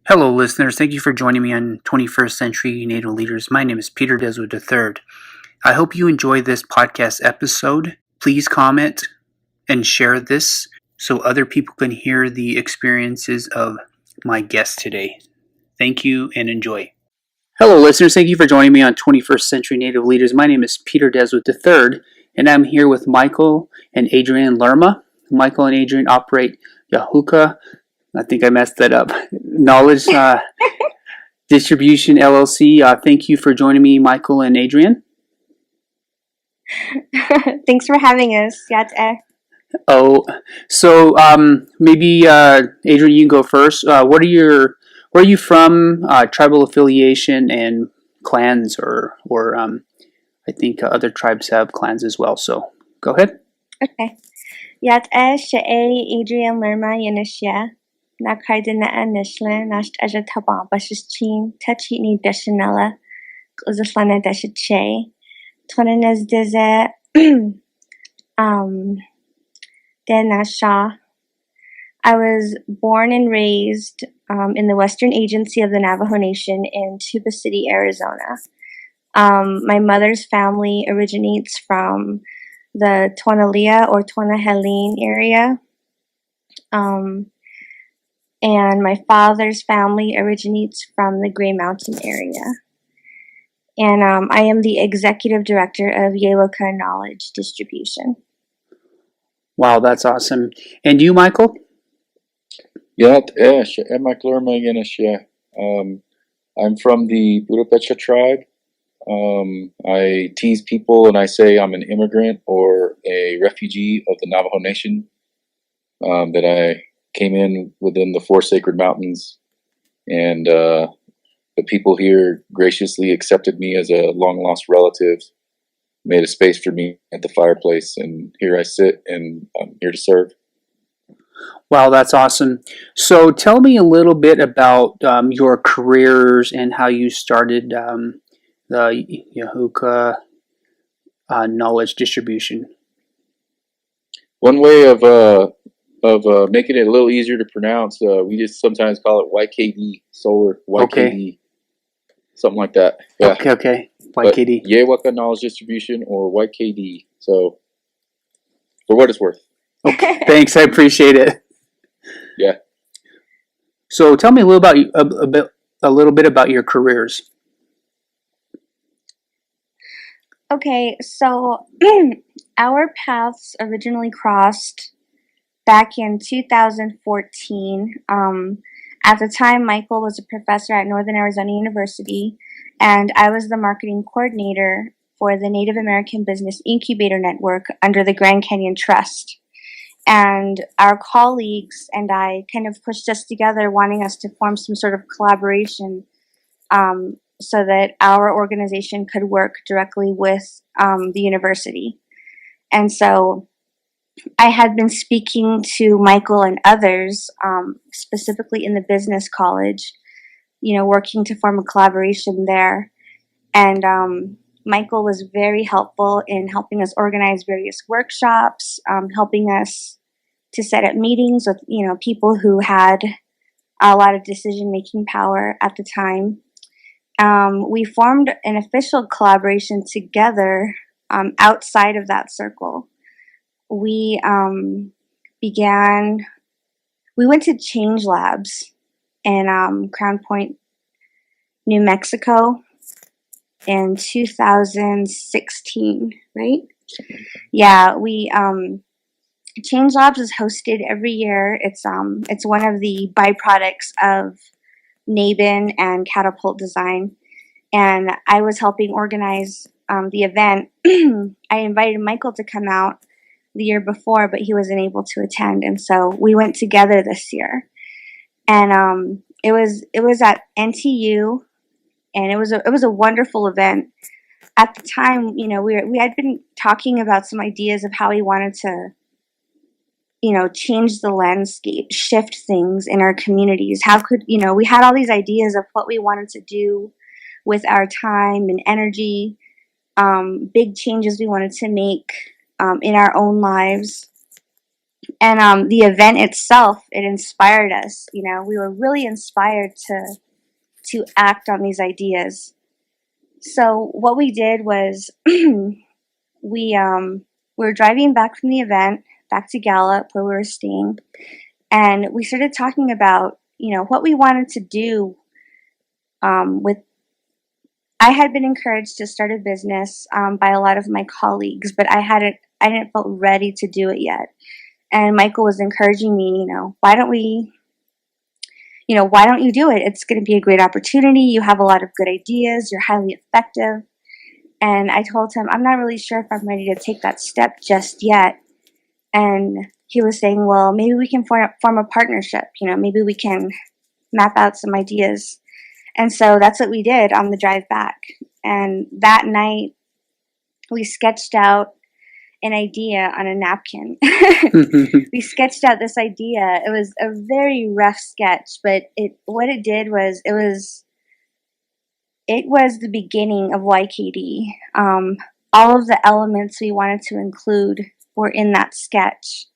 Hello, listeners. Thank you for joining me on 21st Century Native Leaders. My name is Peter Deswood III. I hope you enjoy this podcast episode. Please comment and share this so other people can hear the experiences of my guest today. Thank you and enjoy. Hello, listeners. Thank you for joining me on 21st Century Native Leaders. My name is Peter Deswood III, and I'm here with Michael and Adrian Lerma. Michael and Adrian operate Yahuaca, I think I messed that up, Knowledge Distribution LLC. Thank you for joining me, Michael and Adrian. Thanks for having us. Maybe Adrian, you can go first. Where are you from? Tribal affiliation and clans, or I think other tribes have clans as well. So go ahead. Okay. Adrian Lerma Yanishya. Nakardina Anishla, Nash Ajataba, Bashichin, Tachini Dashanella, Uzaslana Dashache, Tonanas Deze, Denasha. I was born and raised in the Western Agency of the Navajo Nation in Tuba City, Arizona. My mother's family originates from the Tonalia or Tonahelene area. And my father's family originates from the Gray Mountain area. And I am the executive director of Yahuaca Knowledge Distribution. Wow, that's awesome. And you, Michael? I'm from the Budapecha tribe. I tease people and I say I'm an immigrant or a refugee of the Navajo Nation, that I came in within the Four Sacred Mountains, and the people here graciously accepted me as a long-lost relative, made a space for me at the fireplace, and here I sit, and I'm here to serve. Wow, that's awesome. So tell me a little bit about your careers and how you started the Yahuaca Knowledge Distribution. One way of making it a little easier to pronounce, we just sometimes call it YKD, solar, YKD, okay. Something like that. Yeah. Okay. YKD. Yahuaca Knowledge Distribution or YKD. So, for what it's worth. Okay, thanks. I appreciate it. Yeah. So, tell me a little bit about your careers. Okay, so our paths originally crossed back in 2014. At the time, Michael was a professor at Northern Arizona University, and I was the marketing coordinator for the Native American Business Incubator Network under the Grand Canyon Trust. And our colleagues and I kind of pushed us together, wanting us to form some sort of collaboration so that our organization could work directly with the university. And so I had been speaking to Michael and others, specifically in the business college, working to form a collaboration there. And Michael was very helpful in helping us organize various workshops, helping us to set up meetings with, people who had a lot of decision-making power at the time. We formed an official collaboration together outside of that circle. We went to Change Labs in Crown Point, New Mexico in 2016, right? Yeah, Change Labs is hosted every year. It's one of the byproducts of NABN and Catapult Design, and I was helping organize the event. I invited Michael to come out the year before, but he wasn't able to attend, and so we went together this year. And it was at NTU, and it was a wonderful event. At the time, we had been talking about some ideas of how we wanted to, change the landscape, shift things in our communities. How could, we had all these ideas of what we wanted to do with our time and energy, big changes we wanted to make in our own lives. And the event itself, it inspired us. We were really inspired to act on these ideas. So what we did was we were driving back from the event back to Gallup where we were staying, and we started talking about what we wanted to do. With I had been encouraged to start a business by a lot of my colleagues, but I didn't feel ready to do it yet. And Michael was encouraging me, why don't you do it? It's going to be a great opportunity. You have a lot of good ideas. You're highly effective. And I told him, I'm not really sure if I'm ready to take that step just yet. And he was saying, well, maybe we can form a partnership. Maybe we can map out some ideas. And so that's what we did on the drive back. And that night, we sketched out an idea on a napkin. We sketched out this idea. It was a very rough sketch, but what it did was it was the beginning of YKD. All of the elements we wanted to include were in that sketch,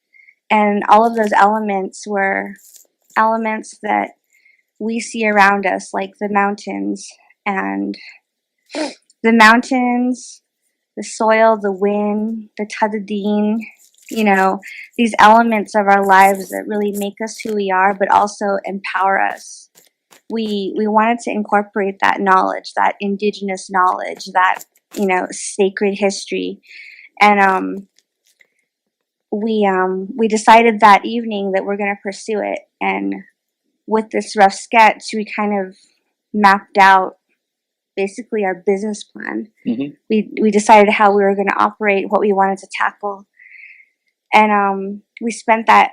and all of those elements were elements that we see around us, like the mountains, the soil, the wind, the tadadin, these elements of our lives that really make us who we are, but also empower us. We wanted to incorporate that knowledge, that indigenous knowledge, that, sacred history. And we decided that evening that we're going to pursue it. And with this rough sketch, we kind of mapped out basically our business plan. Mm-hmm. We decided how we were going to operate, what we wanted to tackle. And we spent that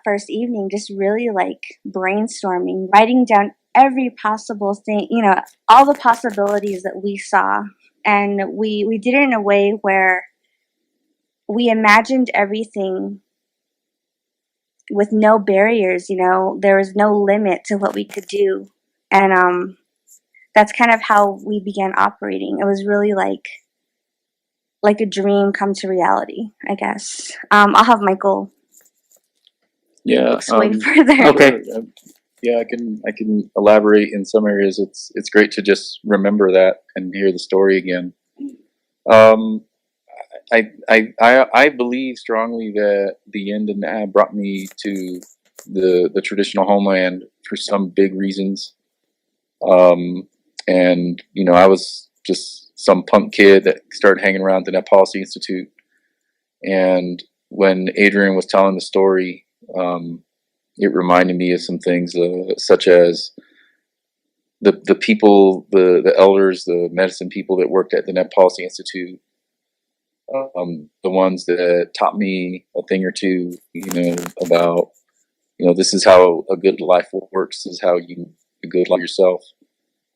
first evening just really like brainstorming, writing down every possible thing, all the possibilities that we saw. And we did it in a way where we imagined everything with no barriers. There was no limit to what we could do. And that's kind of how we began operating. It was really like a dream come to reality, I guess. I'll have Michael explain further. Okay. Yeah, I can elaborate in some areas. It's great to just remember that and hear the story again. I believe strongly that the Yin and Nab brought me to the traditional homeland for some big reasons. And I was just some punk kid that started hanging around the Net Policy Institute. And when Adrian was telling the story, it reminded me of some things, such as the people, the elders, the medicine people that worked at the Net Policy Institute, the ones that taught me a thing or two, about, this is how a good life works. This is how you a good life yourself.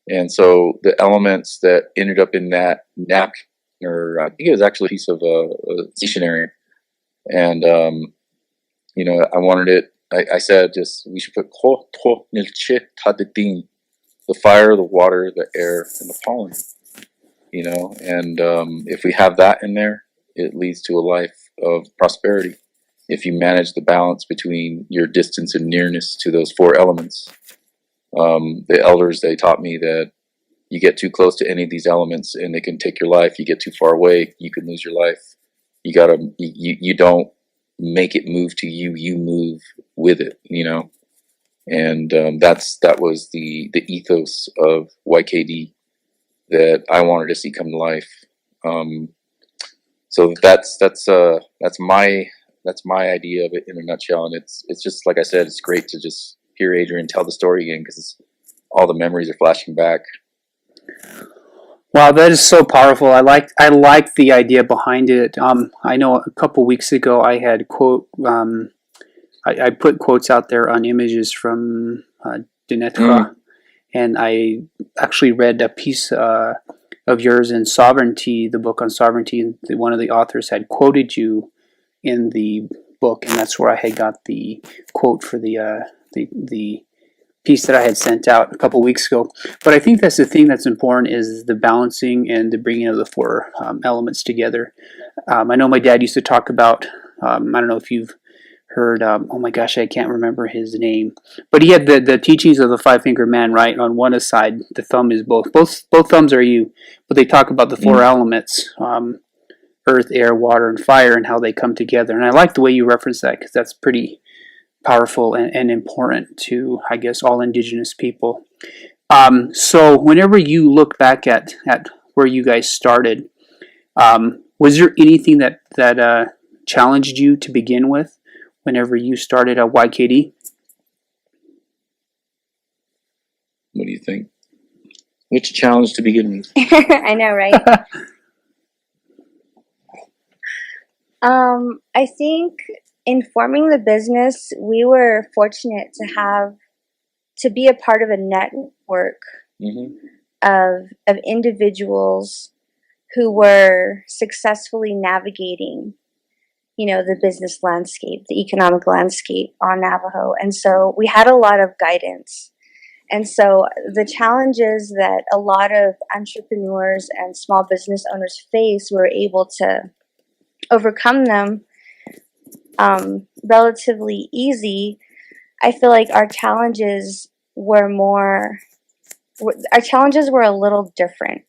And so the elements that ended up in that napkin, or I think it was actually a piece of a stationery, and I wanted it. I said we should put the fire, the water, the air, and the pollen. And if we have that in there, it leads to a life of prosperity. If you manage the balance between your distance and nearness to those four elements. The elders, they taught me that you get too close to any of these elements and they can take your life. You get too far away, you can lose your life. You don't make it move to you, you move with it, And that was the ethos of YKD that I wanted to see come to life. So that's my idea of it in a nutshell. And it's just, like I said, it's great to just hear Adrian tell the story again, because all the memories are flashing back. Wow, that is so powerful. I like the idea behind it. I know a couple weeks ago I had I put quotes out there on images from Denetra, and I actually read a piece of yours in Sovereignty, the book on sovereignty. One of the authors had quoted you in the book, and that's where I had got the quote for the piece that I had sent out a couple weeks ago. But I think that's the thing that's important, is the balancing and the bringing of the four elements together. I know my dad used to talk about, I don't know if you've heard. Oh my gosh, I can't remember his name, but he had the teachings of the Five Finger Man. Right on one side, the thumb is both thumbs are you, but they talk about the four elements: earth, air, water, and fire, and how they come together. And I like the way you reference that because that's pretty powerful and important to, I guess, all Indigenous people. So whenever you look back at where you guys started, was there anything that challenged you to begin with whenever you started at YKD? What do you think? Which challenge to begin with? I know, right? I think in forming the business, we were fortunate to be a part of a network of individuals who were successfully navigating, the business landscape, the economic landscape on Navajo. And so we had a lot of guidance. And so the challenges that a lot of entrepreneurs and small business owners face, we were able to overcome them relatively easy. I feel like our challenges were a little different.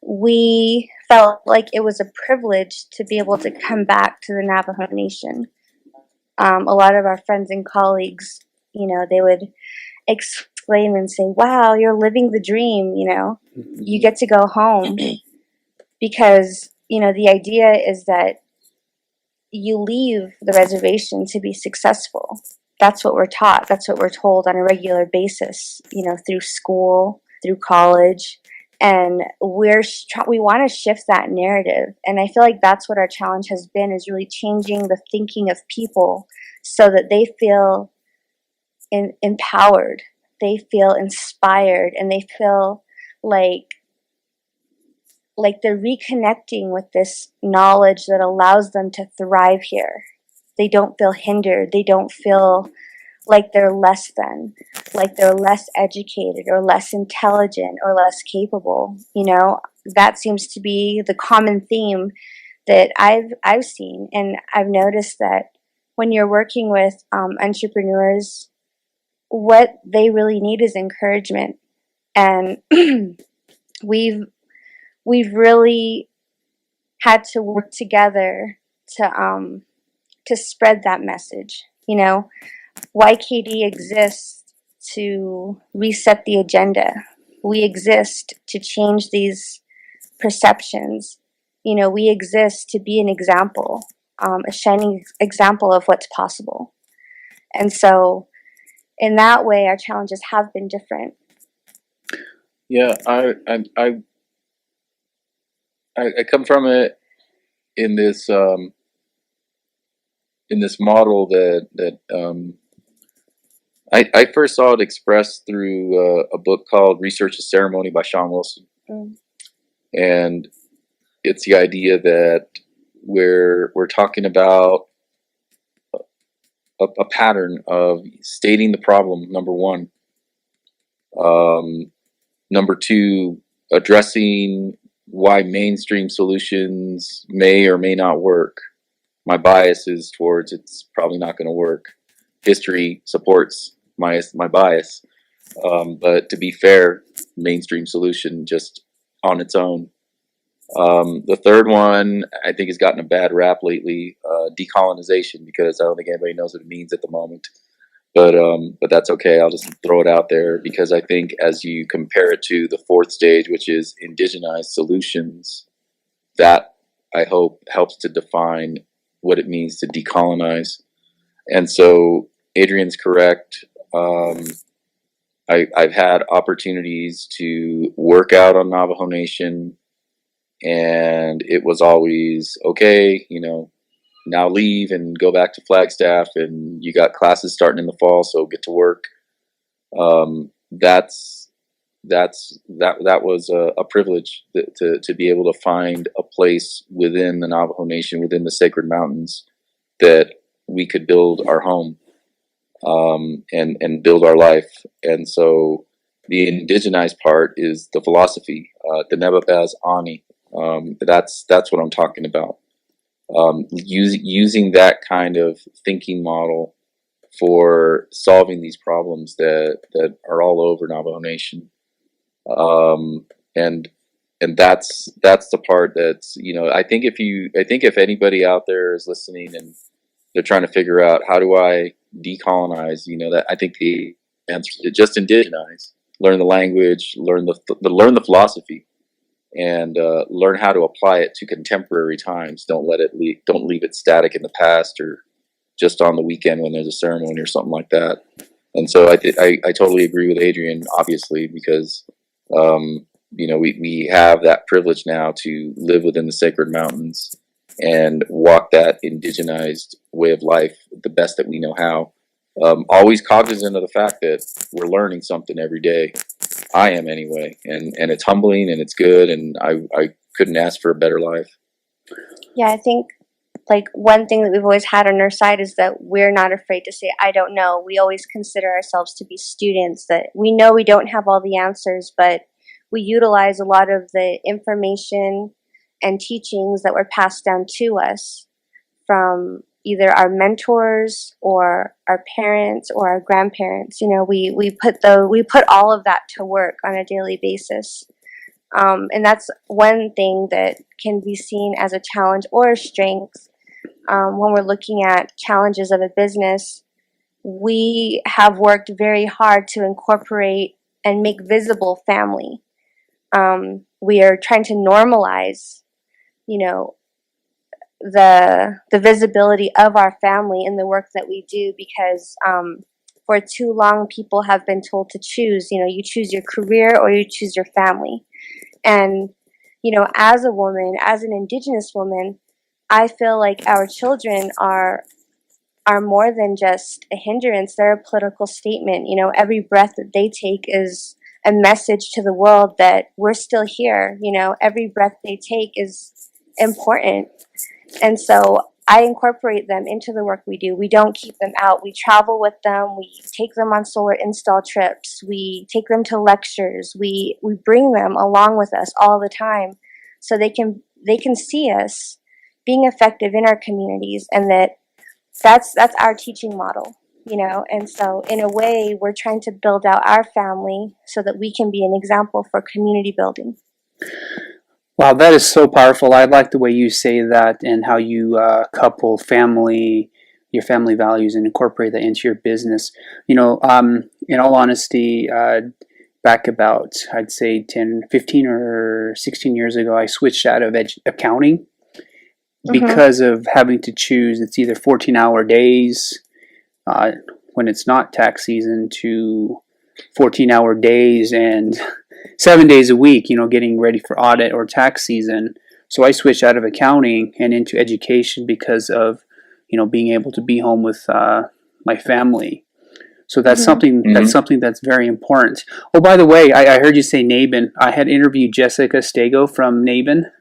We felt like it was a privilege to be able to come back to the Navajo Nation. A lot of our friends and colleagues, they would exclaim and say, "Wow, you're living the dream, you get to go home." Because, the idea is that you leave the reservation to be successful. That's what we're taught. That's what we're told on a regular basis, through school, through college. And we want to shift that narrative. And I feel like that's what our challenge has been, is really changing the thinking of people so that they feel empowered, they feel inspired, and they feel like they're reconnecting with this knowledge that allows them to thrive here. They don't feel hindered. They don't feel like they're less than, like they're less educated or less intelligent or less capable. That seems to be the common theme that I've seen. And I've noticed that when you're working with entrepreneurs, what they really need is encouragement. And we've really had to work together to spread that message. YKD exists to reset the agenda. We exist to change these perceptions. We exist to be an example, a shining example of what's possible. And so, in that way, our challenges have been different. Yeah, I come from it in this model that I first saw it expressed through a book called Research is Ceremony by Sean Wilson. And it's the idea that we're talking about a pattern of stating the problem, number one. Number two, addressing why mainstream solutions may or may not work. My bias is towards it's probably not going to work. History supports my bias. But to be fair, mainstream solution just on its own. The third one I think has gotten a bad rap lately, decolonization, because I don't think anybody knows what it means at the moment. But that's okay. I'll just throw it out there because I think as you compare it to the fourth stage, which is indigenized solutions, that I hope helps to define what it means to decolonize. And so Adrian's correct. I've had opportunities to work out on Navajo Nation, and it was always okay, now leave and go back to Flagstaff, and you got classes starting in the fall, so get to work. That was a privilege to be able to find a place within the Navajo Nation, within the Sacred Mountains, that we could build our home and build our life. And so the indigenized part is the philosophy, the Nebabaz Ani. That's what I'm talking about. using that kind of thinking model for solving these problems that are all over Navajo Nation. Um, and that's the part that's, I think if anybody out there is listening and they're trying to figure out how do I decolonize, that I think the answer is just indigenize, learn the language, learn the philosophy, and learn how to apply it to contemporary times. Don't leave it static in the past or just on the weekend when there's a ceremony or something like that. And so I totally agree with Adrian, obviously, because we have that privilege now to live within the sacred mountains and walk that indigenized way of life the best that we know how. Always cognizant of the fact that we're learning something every day. I am anyway, and it's humbling and it's good, and I couldn't ask for a better life. Yeah, I think like one thing that we've always had on our side is that we're not afraid to say, I don't know. We always consider ourselves to be students, that we know we don't have all the answers, but we utilize a lot of the information and teachings that were passed down to us from either our mentors or our parents or our grandparents. We put all of that to work on a daily basis. And that's one thing that can be seen as a challenge or a strength. When we're looking at challenges of a business, we have worked very hard to incorporate and make visible family. We are trying to normalize, the visibility of our family in the work that we do, because for too long people have been told to choose. You choose your career or you choose your family. And as a woman, as an Indigenous woman, I feel like our children are more than just a hindrance. They're a political statement. Every breath that they take is a message to the world that we're still here. Every breath they take is important. And so I incorporate them into the work we do. We don't keep them out. We travel with them. We take them on solar install trips. We take them to lectures. We bring them along with us all the time so they can see us being effective in our communities, and that's our teaching model, And so in a way, we're trying to build out our family so that we can be an example for community building. Wow, that is so powerful. I like the way you say that and how you couple your family values, and incorporate that into your business. In all honesty, back about, I'd say 10, 15 or 16 years ago, I switched out of accounting because of having to choose. It's either 14-hour days when it's not tax season to 14-hour days and 7 days a week, getting ready for audit or tax season. So I switched out of accounting and into education because of, being able to be home with my family. So that's something that's very important. Oh, by the way, I heard you say Nabin. I had interviewed Jessica Stego from Nabin.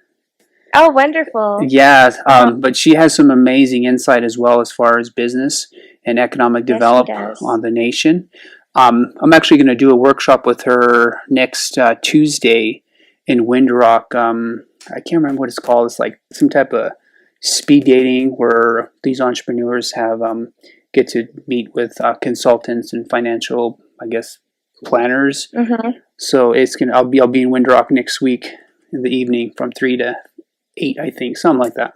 Oh, wonderful. Yeah, but she has some amazing insight as well as far as business and economic development on the nation. I'm actually going to do a workshop with her next Tuesday in Windrock. I can't remember what it's called. It's like some type of speed dating where these entrepreneurs have get to meet with consultants and financial, I guess, planners. So I'll be in Windrock next week in the evening from 3 to 8, I think, something like that.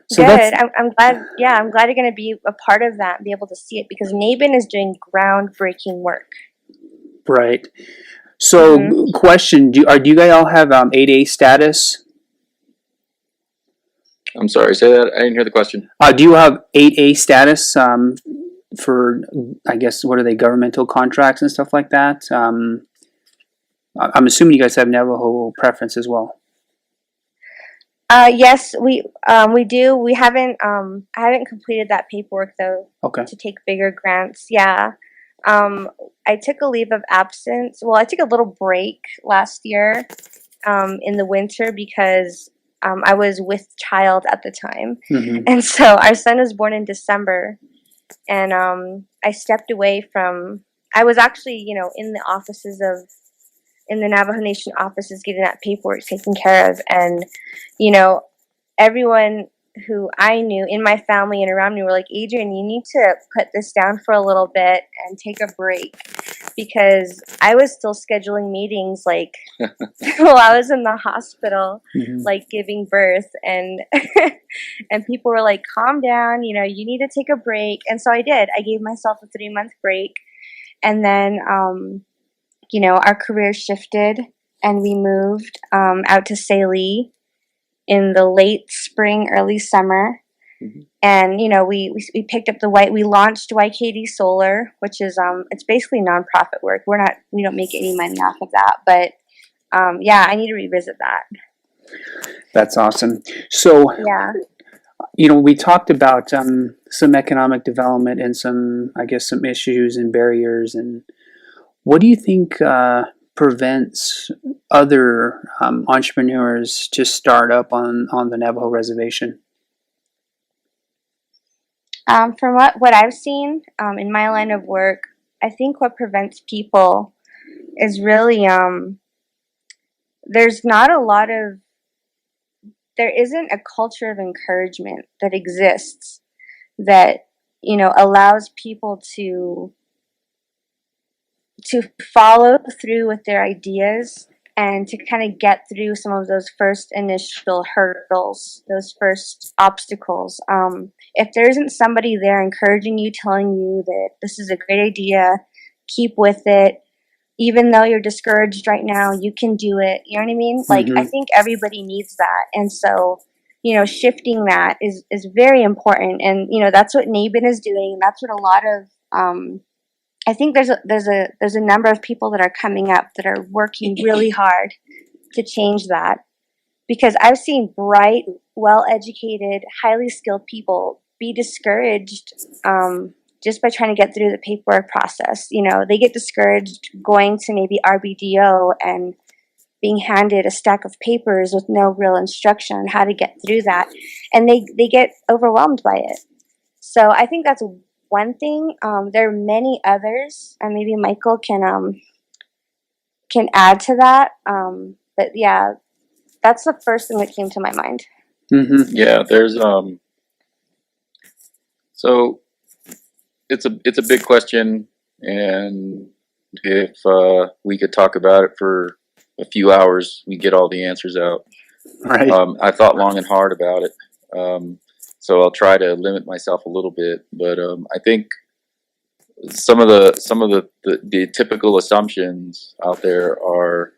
So good. I'm glad. Yeah, I'm glad you're going to be a part of that and be able to see it, because Nabin is doing groundbreaking work. Right. So, question: Do you guys all have 8A status? I'm sorry, say that. I didn't hear the question. Do you have 8A status for, I guess, what are they, governmental contracts and stuff like that? I'm assuming you guys have Navajo preference as well. Yes, we do. We haven't I haven't completed that paperwork though. Okay. To take bigger grants. Yeah. I took a leave of absence. Well, I took a little break last year in the winter because I was with child at the time. And so our son was born in December, and I stepped away from, I was actually, in the offices in the Navajo Nation offices getting that paperwork taken care of. And, everyone who I knew in my family and around me were like, Adrian, you need to put this down for a little bit and take a break, because I was still scheduling meetings like while I was in the hospital, like giving birth, and and people were like, calm down, you need to take a break. And so I did. I gave myself a 3-month break, and then our career shifted, and we moved out to Saley in the late spring, early summer. And we picked up we launched YKD Solar, which is it's basically nonprofit work. We don't make any money off of that, but I need to revisit that. That's awesome. So Yeah. We talked about some economic development and some issues and barriers. And what do you think prevents other entrepreneurs to start up on the Navajo reservation? From what I've seen in my line of work, I think what prevents people is really there isn't a culture of encouragement that exists that allows people to follow through with their ideas and to kind of get through some of those first initial hurdles, those first obstacles. If there isn't somebody there encouraging you, telling you that this is a great idea, keep with it, even though you're discouraged right now, you can do it. You know what I mean? Like, I think everybody needs that. And so, shifting that is very important. And, that's what NABN is doing. That's what a lot of, I think there's a number of people that are coming up that are working really hard to change that, because I've seen bright, well-educated, highly skilled people be discouraged just by trying to get through the paperwork process. They get discouraged going to maybe RBDO and being handed a stack of papers with no real instruction on how to get through that, and they get overwhelmed by it. So I think that's one thing. There are many others, and maybe Michael can add to that. But yeah, that's the first thing that came to my mind. Yeah, there's so it's a big question, and if we could talk about it for a few hours, we get all the answers out. Right. I thought long and hard about it. So I'll try to limit myself a little bit, but I think some of the typical assumptions out there are: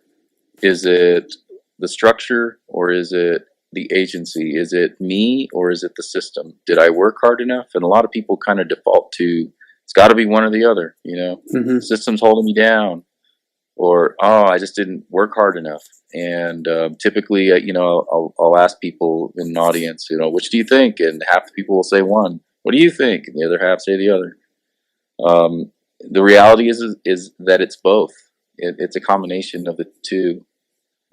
is it the structure, or is it the agency? Is it me, or is it the system? Did I work hard enough? And a lot of people kind of default to, it's got to be one or the other. The system's holding me down, or I just didn't work hard enough. And typically, I'll ask people in an audience, which do you think? And half the people will say one. What do you think? And the other half say the other. The reality is that it's both. It's a combination of the two.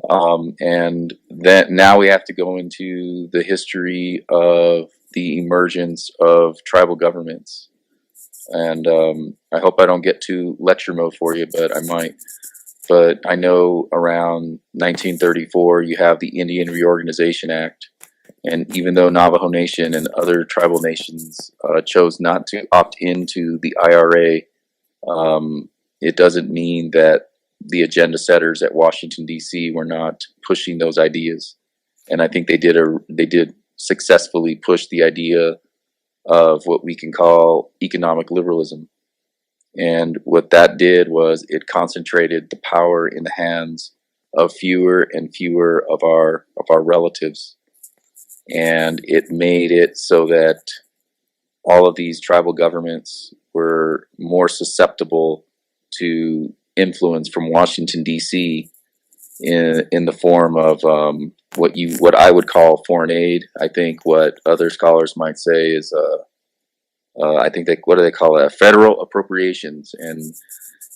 And that now we have to go into the history of the emergence of tribal governments. And I hope I don't get too lecture mode for you, but I might. But I know around 1934, you have the Indian Reorganization Act. And even though Navajo Nation and other tribal nations chose not to opt into the IRA, it doesn't mean that the agenda setters at Washington, D.C. were not pushing those ideas. And I think they did successfully push the idea of what we can call economic liberalism. And what that did was it concentrated the power in the hands of fewer and fewer of our relatives. And it made it so that all of these tribal governments were more susceptible to influence from Washington, D.C. in the form of what I would call foreign aid. I think what other scholars might say is I think what do they call it? Federal appropriations. And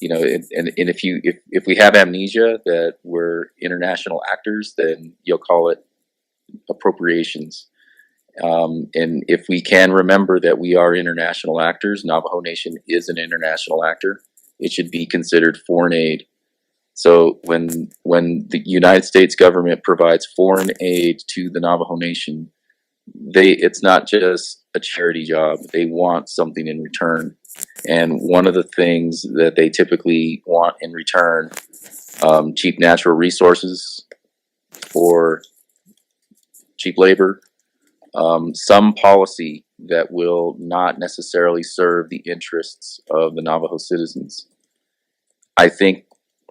if we have amnesia that we're international actors, then you'll call it appropriations. And if we can remember that we are international actors, Navajo Nation is an international actor, it should be considered foreign aid. So when the United States government provides foreign aid to the Navajo Nation, it's not just a charity job. They want something in return. And one of the things that they typically want in return, cheap natural resources or cheap labor, some policy that will not necessarily serve the interests of the Navajo citizens. I think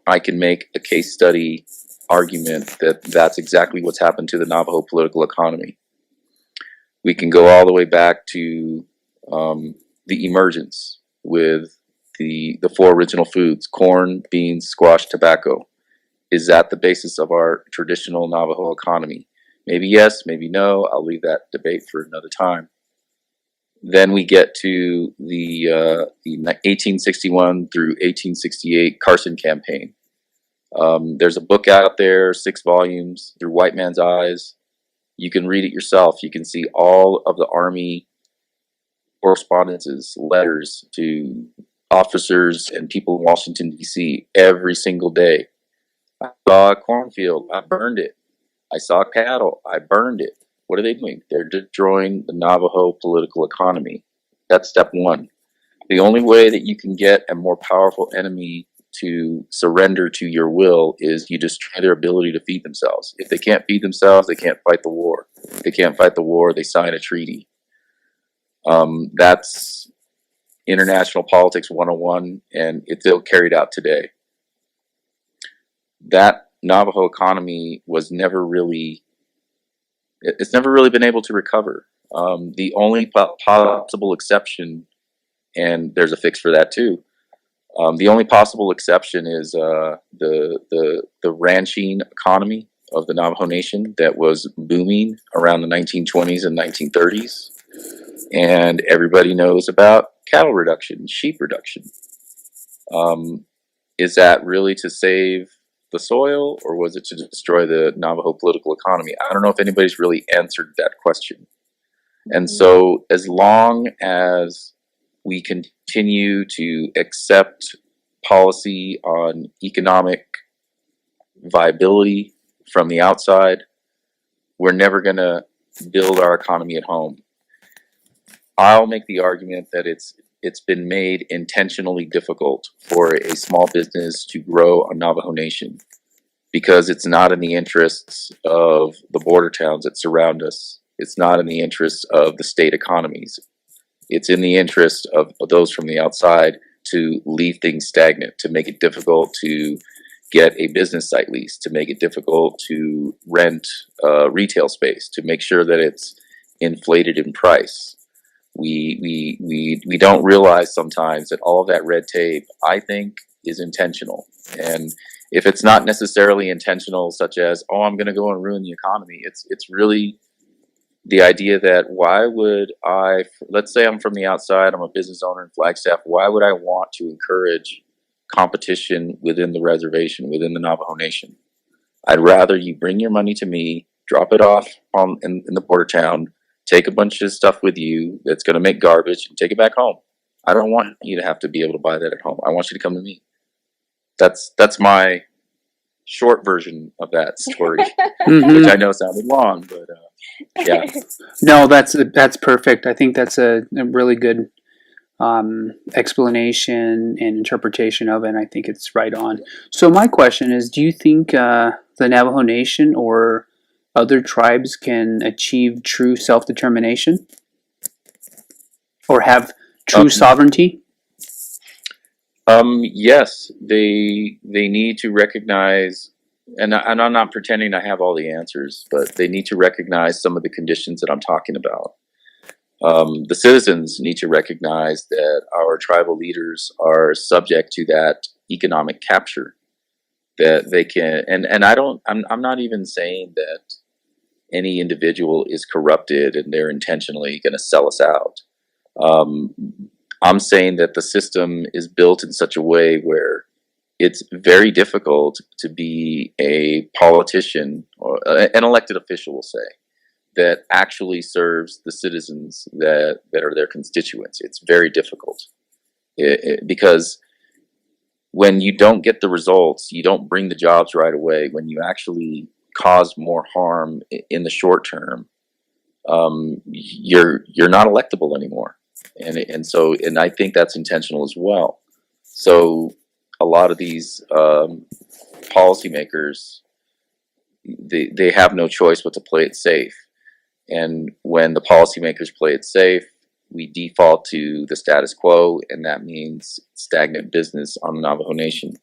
I can make a case study argument that that's exactly what's happened to the Navajo political economy. We can go all the way back to the emergence with the four original foods: corn, beans, squash, tobacco. Is that the basis of our traditional Navajo economy? Maybe yes, maybe no. I'll leave that debate for another time. Then we get to the 1861 through 1868 Carson Campaign. There's a book out there, 6 volumes, Through White Man's Eyes. You can read it yourself. You can see all of the Army correspondences, letters to officers and people in Washington, D.C. every single day. I saw a cornfield, I burned it. I saw cattle, I burned it. What are they doing? They're destroying the Navajo political economy. That's step one. The only way that you can get a more powerful enemy to surrender to your will is you destroy their ability to feed themselves. If they can't feed themselves, they can't fight the war. If they can't fight the war, they sign a treaty. That's international politics 101, and it's still carried out today. That Navajo economy was never really, it's never really been able to recover. The only possible exception, and there's a fix for that too, the only possible exception is the ranching economy of the Navajo Nation that was booming around the 1920s and 1930s. And everybody knows about cattle reduction, sheep reduction. Is that really to save the soil, or was it to destroy the Navajo political economy? I don't know if anybody's really answered that question. And so as long as we continue to accept policy on economic viability from the outside, we're never going to build our economy at home. I'll make the argument that it's been made intentionally difficult for a small business to grow on Navajo Nation because it's not in the interests of the border towns that surround us. It's not in the interests of the state economies. It's in the interest of those from the outside to leave things stagnant, to make it difficult to get a business site lease, to make it difficult to rent retail space, to make sure that it's inflated in price. We don't realize sometimes that all of that red tape, I think, is intentional. And if it's not necessarily intentional, such as, oh, I'm going to go and ruin the economy, it's really the idea that why would I, let's say I'm from the outside, I'm a business owner in Flagstaff, why would I want to encourage competition within the reservation, within the Navajo Nation? I'd rather you bring your money to me, drop it off in the border town, take a bunch of stuff with you that's going to make garbage, and take it back home. I don't want you to have to be able to buy that at home. I want you to come to me. That's my short version of that story, which I know sounded long, but yeah. No, that's perfect. I think that's a really good explanation and interpretation of it, and I think it's right on. So my question is, do you think the Navajo Nation or other tribes can achieve true self-determination or have true sovereignty? Yes, they need to recognize, and I'm not pretending I have all the answers, but they need to recognize some of the conditions that I'm talking about. The citizens need to recognize that our tribal leaders are subject to that economic capture, that they can, and I'm not even saying that any individual is corrupted and they're intentionally going to sell us out. I'm saying that the system is built in such a way where it's very difficult to be a politician or an elected official, we'll say, that actually serves the citizens that are their constituents. It's very difficult because when you don't get the results, you don't bring the jobs right away. When you actually cause more harm in the short term, you're not electable anymore, and I think that's intentional as well. So a lot of these policymakers, they have no choice but to play it safe. And when the policymakers play it safe, we default to the status quo, and that means stagnant business on the Navajo Nation.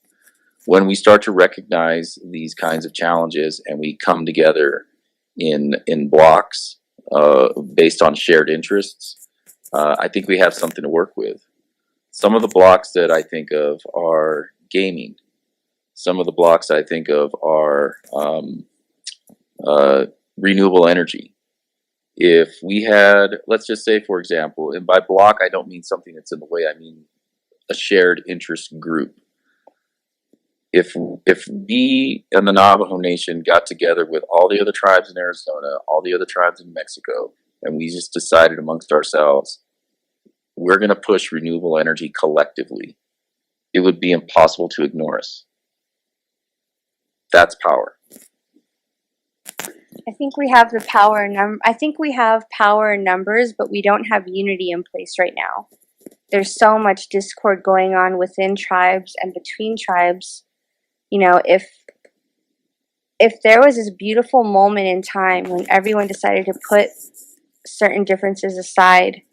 When we start to recognize these kinds of challenges and we come together in blocks based on shared interests, I think we have something to work with. Some of the blocks that I think of are gaming. Some of the blocks I think of are renewable energy. If we had, let's just say, for example, and by block I don't mean something that's in the way, I mean a shared interest group. If we and the Navajo Nation got together with all the other tribes in Arizona, all the other tribes in Mexico, and we just decided amongst ourselves, we're going to push renewable energy collectively, it would be impossible to ignore us. That's power. I think we have the power I think we have power in numbers, but we don't have unity in place right now. There's so much discord going on within tribes and between tribes. You know, if there was this beautiful moment in time when everyone decided to put certain differences aside,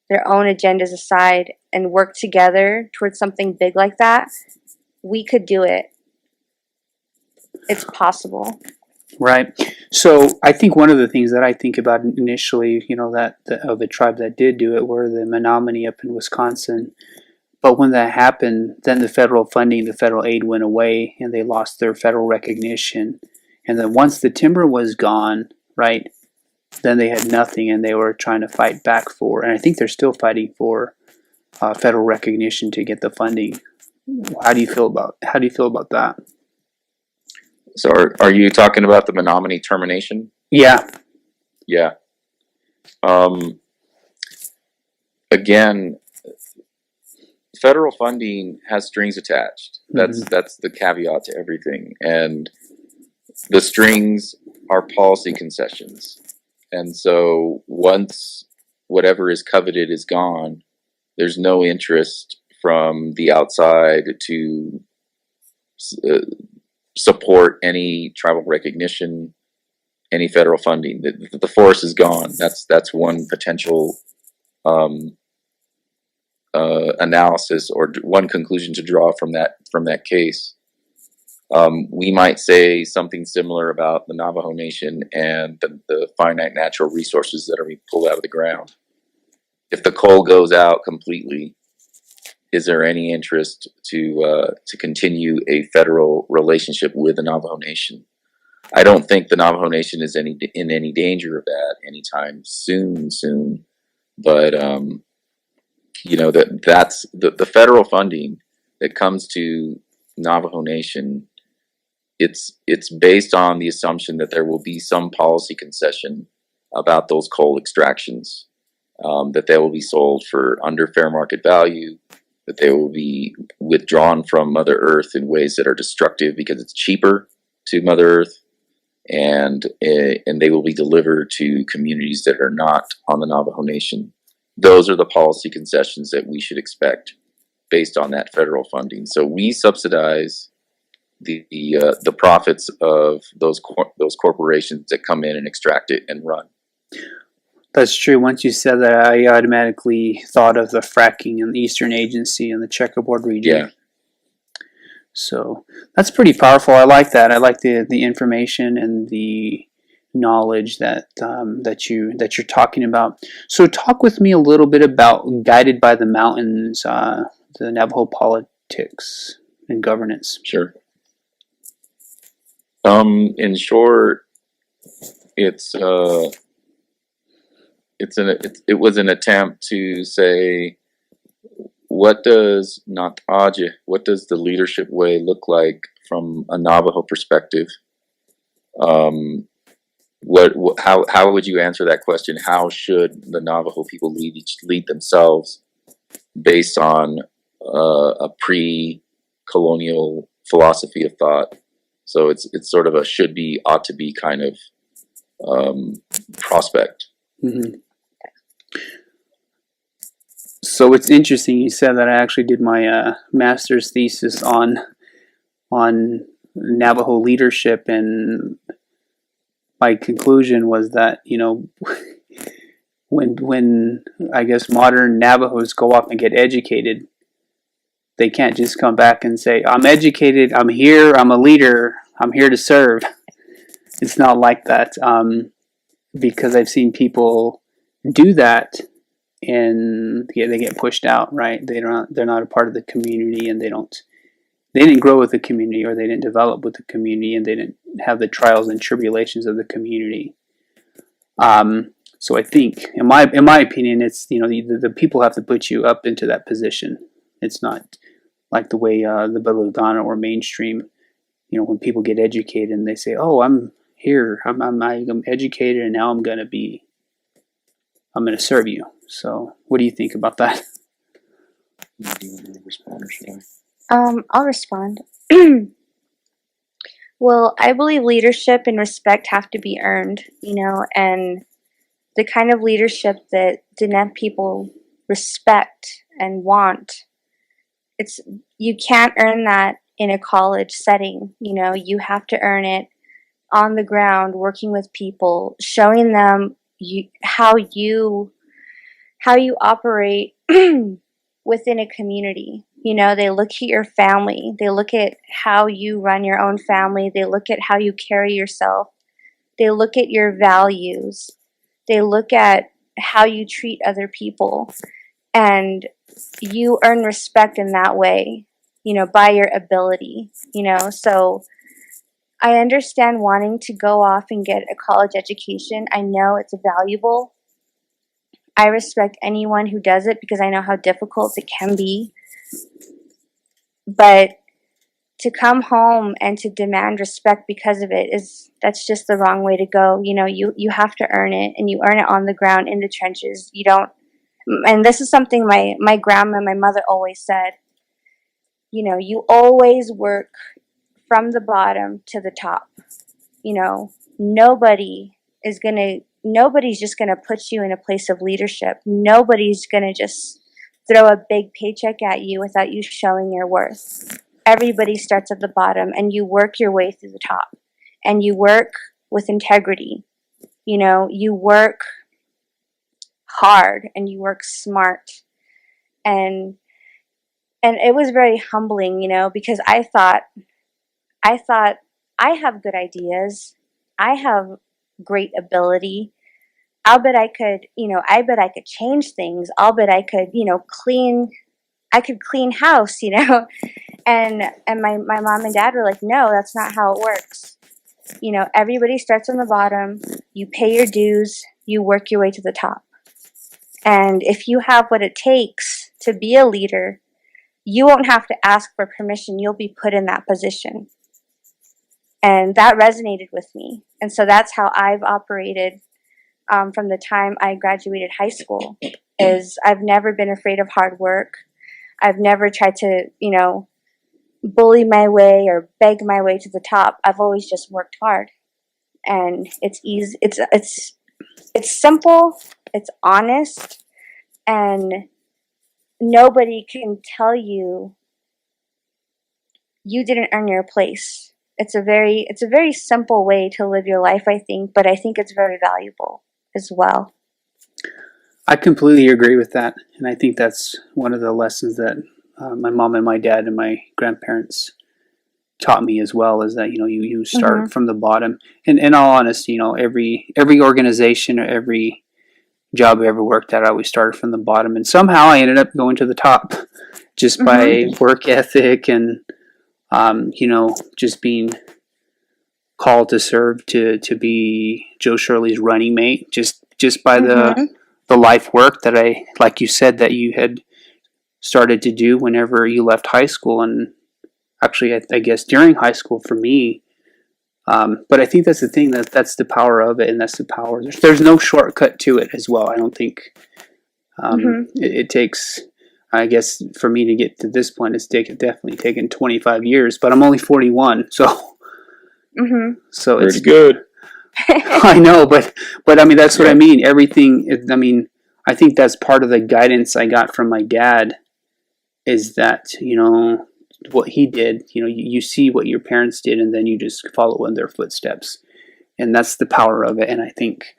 their own agendas aside, and work together towards something big like that, we could do it. It's possible. Right. So I think one of the things that I think about initially, you know, that of the tribe that did do it were the Menominee up in Wisconsin. But when that happened, then the federal funding, the federal aid went away, and they lost their federal recognition. And then once the timber was gone, right, then they had nothing, and they were trying to fight back for, and I think they're still fighting for federal recognition to get the funding. How do you feel about that? So are you talking about the Menominee Termination? Yeah. Yeah. Again, federal funding has strings attached. That's the caveat to everything. And the strings are policy concessions. And so once whatever is coveted is gone, there's no interest from the outside to support any tribal recognition, any federal funding. The forest is gone. That's one potential analysis or one conclusion to draw from that case. We might say something similar about the Navajo Nation and the finite natural resources that are being pulled out of the ground. If the coal goes out completely, is there any interest to continue a federal relationship with the Navajo Nation? I don't think the Navajo Nation is in any danger of that anytime soon. But you know, that's the federal funding that comes to Navajo Nation. It's based on the assumption that there will be some policy concession about those coal extractions, that they will be sold for under fair market value, that they will be withdrawn from Mother Earth in ways that are destructive because it's cheaper to Mother Earth, and they will be delivered to communities that are not on the Navajo Nation. Those are the policy concessions that we should expect based on that federal funding. So we subsidize the profits of those corporations that come in and extract it and run. That's true. Once you said that, I automatically thought of the fracking in the Eastern Agency and the checkerboard region. Yeah. So that's pretty powerful. I like that. I like the information and the knowledge that you're talking about. So talk with me a little bit about Guided by the Mountains, the Navajo politics and governance. Sure. In short, it was an attempt to say, what does the leadership way look like from a Navajo perspective? How would you answer that question? How should the Navajo people lead themselves based on a pre-colonial philosophy of thought? So it's sort of a should be, ought to be kind of prospect. Mm-hmm. So it's interesting you said that. I actually did my master's thesis on Navajo leadership, and my conclusion was that, when I guess modern Navajos go up and get educated, they can't just come back and say, "I'm educated, I'm here, I'm a leader, I'm here to serve." It's not like that, because I've seen people do that, and they get pushed out. Right? They're not a part of the community, and they didn't grow with the community, or they didn't develop with the community, and they didn't have the trials and tribulations of the community. So I think, in my opinion, it's the people have to put you up into that position. It's not like the way the Belladonna or mainstream. When people get educated and they say, "Oh, I'm here, I'm educated, and now I'm gonna serve you." So, what do you think about that? Do you want to respond, or should I? I'll respond. Well, I believe leadership and respect have to be earned, and the kind of leadership that Diné people respect and want, you can't earn that in a college setting. You have to earn it on the ground, working with people, showing them how you operate within a community. They look at your family, they look at how you run your own family, they look at how you carry yourself, they look at your values, they look at how you treat other people, and you earn respect in that way, by your ability. So I understand wanting to go off and get a college education. I know it's valuable. I respect anyone who does it because I know how difficult it can be. But to come home and to demand respect because of it, that's just the wrong way to go. You have to earn it, and you earn it on the ground in the trenches. You don't, and this is something my grandma, my mother always said, you always work from the bottom to the top. Nobody's just gonna put you in a place of leadership. Nobody's gonna just throw a big paycheck at you without you showing your worth. Everybody starts at the bottom, and you work your way through the top, and you work with integrity. You work hard, and you work smart, and it was very humbling, because I thought I have good ideas, I have great ability. I bet I could change things. I'll bet I could, clean house, And my mom and dad were like, "No, that's not how it works. Everybody starts on the bottom, you pay your dues, you work your way to the top. And if you have what it takes to be a leader, you won't have to ask for permission. You'll be put in that position." And that resonated with me. And so that's how I've operated from the time I graduated high school. Is I've never been afraid of hard work. I've never tried to, bully my way or beg my way to the top. I've always just worked hard. And it's easy. It's simple. It's honest. And nobody can tell you didn't earn your place. It's a very simple way to live your life, I think, but I think it's very valuable as well. I completely agree with that, and I think that's one of the lessons that my mom and my dad and my grandparents taught me as well. Is that you start from the bottom. And in all honesty, every organization or every job I ever worked at, I always started from the bottom, and somehow I ended up going to the top, just by work ethic and just being called to serve, to be Joe Shirley's running mate, just by the life work that like you said, that you had started to do whenever you left high school, and actually I guess during high school for me. But I think that's the thing, that's the power of it, and that's the power. There's no shortcut to it as well. I don't think it takes. I guess for me to get to this point, it's definitely taken 25 years, but I'm only 41, so so Pretty it's good. I know, but I mean that's what I mean. Everything. I mean, I think that's part of the guidance I got from my dad. Is that what he did? You see what your parents did, and then you just follow in their footsteps, and that's the power of it. And I think,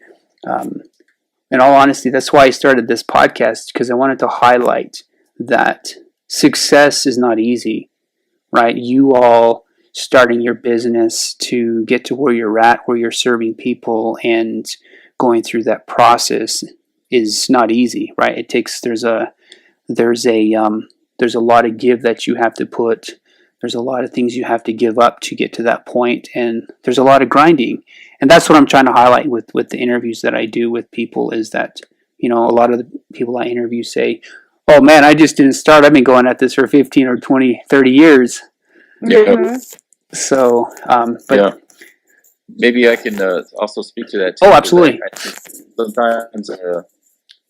in all honesty, that's why I started this podcast, because I wanted to highlight that success is not easy, right? You all starting your business to get to where you're at, where you're serving people and going through that process is not easy, right? It takes there's a lot of give that you have to put. There's a lot of things you have to give up to get to that point, and there's a lot of grinding. And that's what I'm trying to highlight with the interviews that I do with people is that, a lot of the people I interview say, oh man, I just didn't start. I've been going at this for 15 or 20, 30 years. Yeah. So, but yeah. Maybe I can also speak to that too. Oh, absolutely.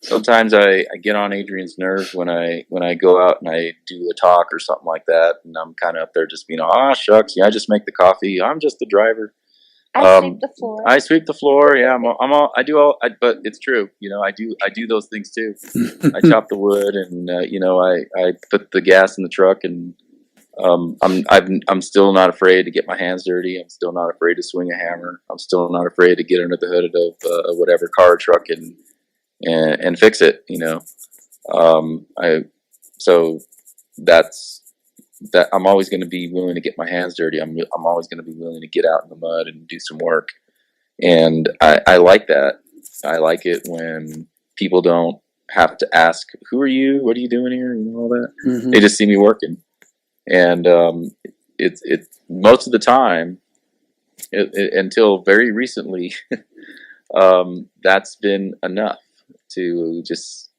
Sometimes I get on Adrian's nerves when I go out and I do a talk or something like that, and I'm kind of up there just being, shucks, yeah, I just make the coffee. I'm just the driver. I sweep the floor. I sweep the floor. Yeah, but it's true. I do those things too. I chop the wood, and I put the gas in the truck, and I'm still not afraid to get my hands dirty. I'm still not afraid to swing a hammer. I'm still not afraid to get under the hood of whatever car or truck and fix it. So that's that. I'm always going to be willing to get my hands dirty. I'm always going to be willing to get out in the mud and do some work. And I like that. I like it when people don't have to ask, "Who are you? What are you doing here?" and all that. Mm-hmm. They just see me working. And it most of the time, until very recently, that's been enough to just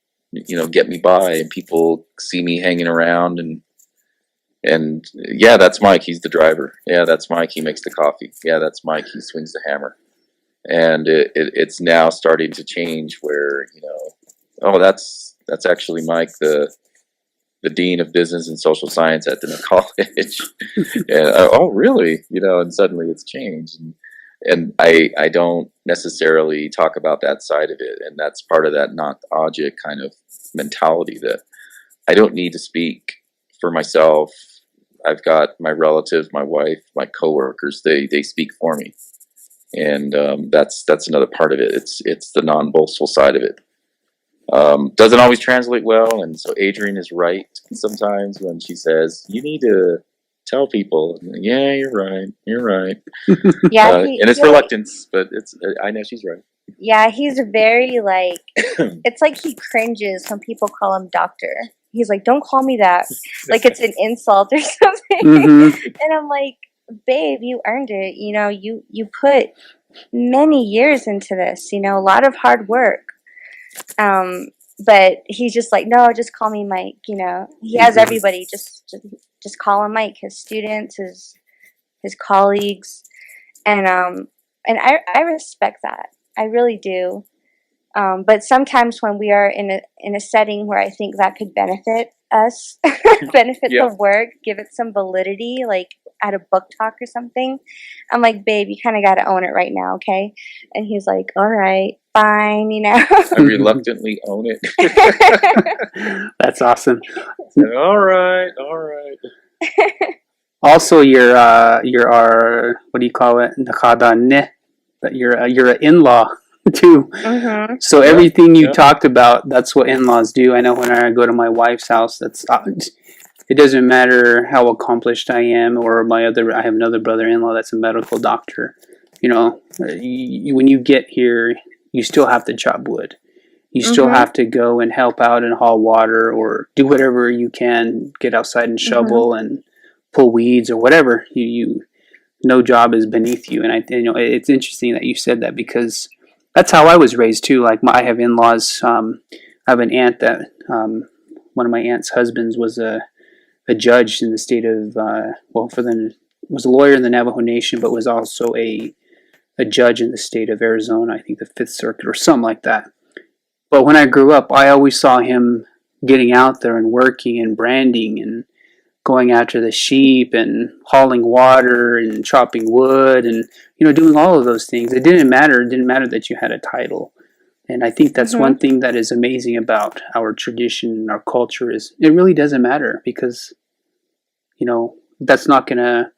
get me by, and people see me hanging around, and yeah, that's Mike, he's the driver. Yeah, that's Mike, he makes the coffee. Yeah, that's Mike, he swings the hammer. And it's now starting to change where that's actually Mike, the dean of business and social science at the college. And oh really, and suddenly it's changed. And I don't necessarily talk about that side of it, and that's part of that not object kind of mentality that I don't need to speak for myself. I've got my relatives, my wife, my coworkers, they speak for me. And that's another part of it. It's the non-boastful side of it. Doesn't always translate well, and so Adrian is right sometimes when she says, you need to tell people, yeah, you're right. Yeah, and it's reluctance, but I know she's right. Yeah, he's very it's like he cringes when people call him doctor. He's like, don't call me that, like it's an insult or something. Mm-hmm. And I'm like, babe, you earned it. You put many years into this, a lot of hard work. But he's just like, no, just call me Mike. He has everybody just call him Mike, his students, his colleagues. And I respect that. I really do. But sometimes when we are in a setting where I think that could benefit us, benefit the work, give it some validity, like at a book talk or something, I'm like, babe, you kind of got to own it right now, okay? And he's like, all right, fine, I reluctantly own it. That's awesome. All right. Also, you're our, what do you call it? Nakadane. But you're an in-law too. Mm-hmm. So everything you talked about, that's what in-laws do. I know when I go to my wife's house, it doesn't matter how accomplished I am, or I have another brother-in-law that's a medical doctor. When you get here, you still have to chop wood. You still have to go and help out and haul water, or do whatever you can, get outside and shovel and pull weeds or whatever. No job is beneath you. And it's interesting that you said that, because that's how I was raised too. Like I have in-laws. I have an aunt that one of my aunt's husbands was a judge in the state of was a lawyer in the Navajo Nation, but was also a judge in the state of Arizona. I think the Fifth Circuit or something like that. But when I grew up, I always saw him getting out there and working and branding, and going after the sheep and hauling water and chopping wood and doing all of those things. It didn't matter. It didn't matter that you had a title. And I think that's one thing that is amazing about our tradition and our culture is it really doesn't matter because that's not going to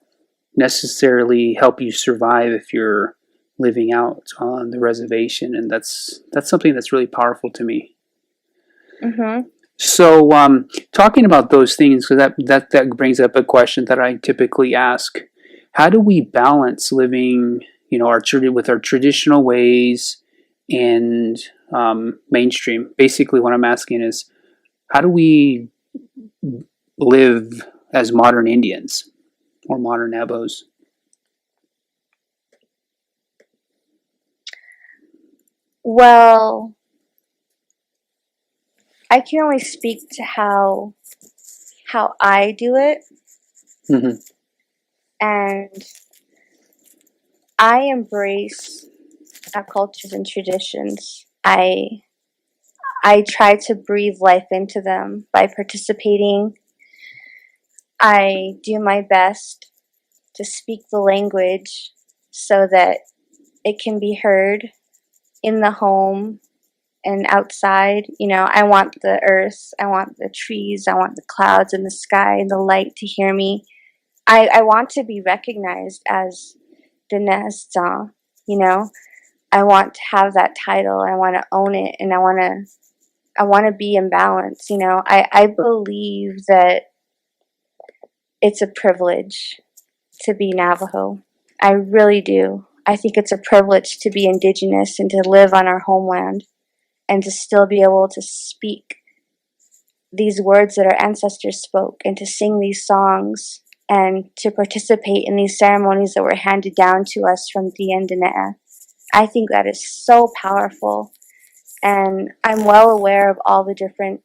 necessarily help you survive if you're living out on the reservation, and that's something that's really powerful to me. So, talking about those things, so that brings up a question that I typically ask: how do we balance living, with our traditional ways and mainstream? Basically, what I'm asking is, how do we live as modern Indians or modern Navajos? Well, I can only speak to how I do it, and I embrace our cultures and traditions. I try to breathe life into them by participating. I do my best to speak the language so that it can be heard in the home and outside. I want the earth, I want the trees, I want the clouds and the sky and the light to hear me. I want to be recognized as the Nesta, I want to have that title. I want to own it, and I want to be in balance. I believe that it's a privilege to be Navajo. I really do. I think it's a privilege to be Indigenous and to live on our homeland and to still be able to speak these words that our ancestors spoke and to sing these songs and to participate in these ceremonies that were handed down to us from the Ndinea. I think that is so powerful, and I'm well aware of all the different,